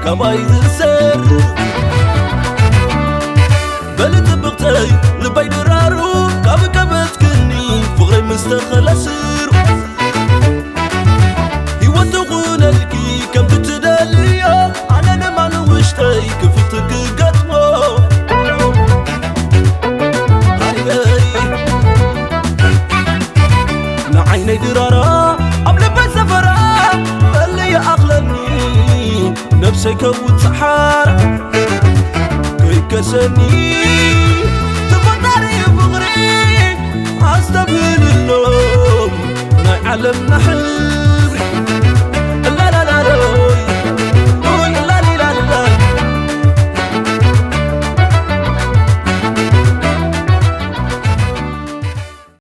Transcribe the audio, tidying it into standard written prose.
كبايد السر بلد بقتي لبي درارو كبكبت كني فغري مستخل أسير يوتغون الكي كم تتداليا أنا نمان وشتي كفتك قطمو نعيني درارا قبل بسفرا اللي أغلني نفسي كوت سحارة كي كسني تفضلي بغري أستبهل اللوم ناي علم نحل